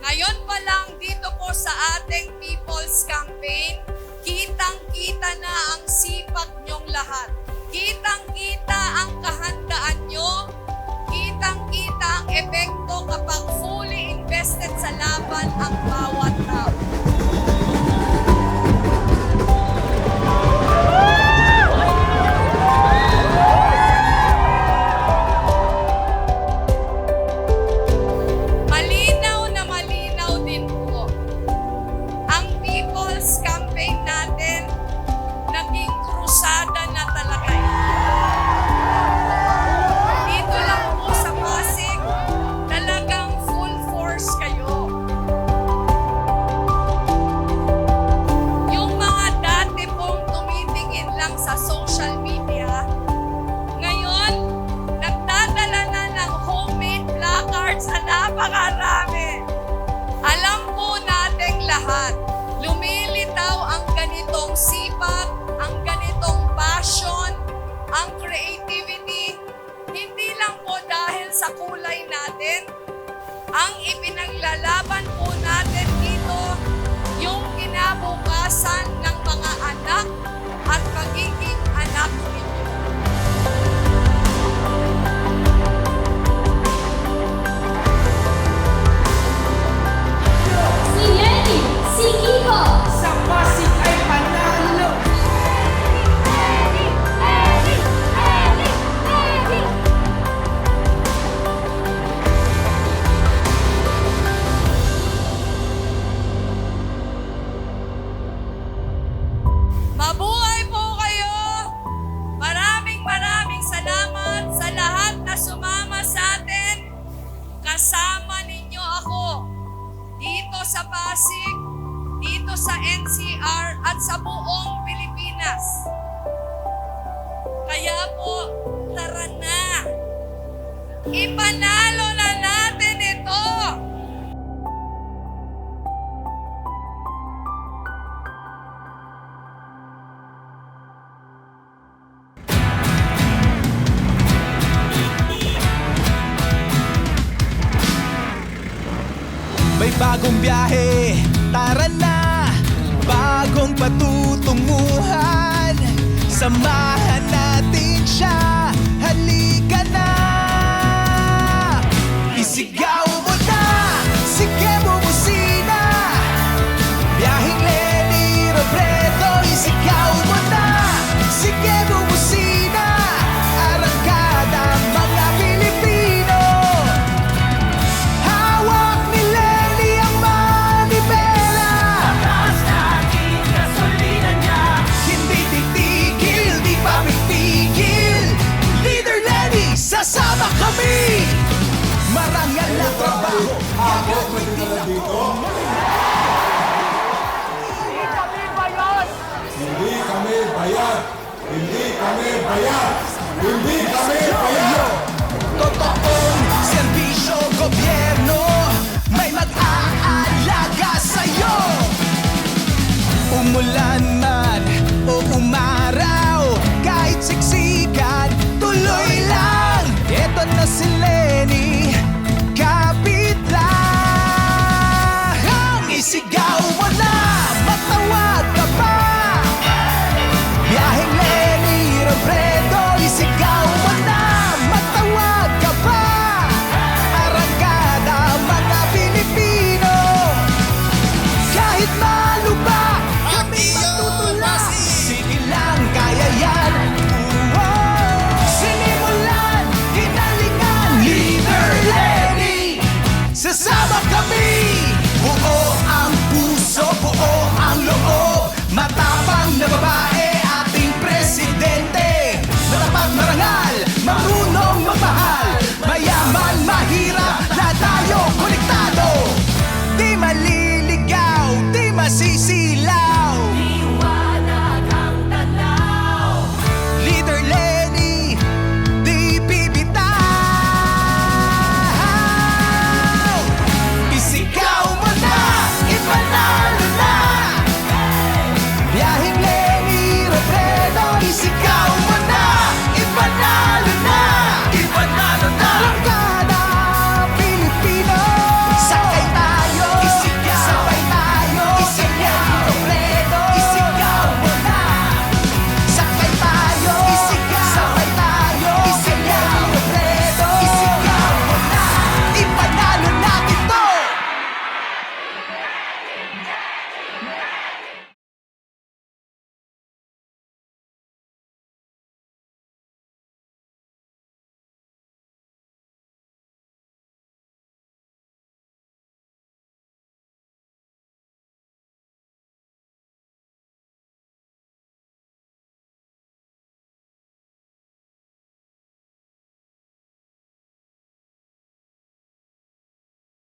Ngayon pa lang dito po sa ating People's Campaign, kitang-kita na ang sipag niyong lahat. Kitang-kita ang kahandaan niyo. Kitang-kita ang epekto kapag fully invested sa laban ang bawat tao. Malinaw din po. Ang People's Campaign natin, naging krusada na talaga ito. Dito lang po sa Pasig, talagang full force kayo. Yung mga dati pong tumitingin lang sa social media, ngayon, nagdadala na ng homemade placards na napakarami. Alam po nating lahat, lumilitaw ang ganitong sipag, ang ganitong passion, ang creativity, hindi lang po dahil sa kulay natin. Ang ipinaglalaban po natin dito, yung kinabukasan ng mga anak at magiging anak ninyo. Si Lenny, si Kiko, Sa Pasig ay panalo. Mabuhay po kayo! Maraming salamat sa lahat na sumama sa atin. Kasama ninyo ako dito sa Pasig, dito sa NCR at sa buong Pilipinas. Kaya po, tara na! Ipanalo na natin ito! May bagong biyahe, tara na. Bagong patutunguhan, samahan natin siya. Halika na. Isigaw mo na, sige bumusina. Biyaheng Lenny Robredo, isigaw mo na, sige bumusina. Arangkada mga Pilipino. Hawak ni Lenny ang manibela. Taas natin gasolina niya. Hindi titigil, di pa pipigil. Leader Lenny, sasama kami. Marangal na trabaho. Ako pwede na dito. Hindi kami bayad. Hindi kami bayad. Hindi kami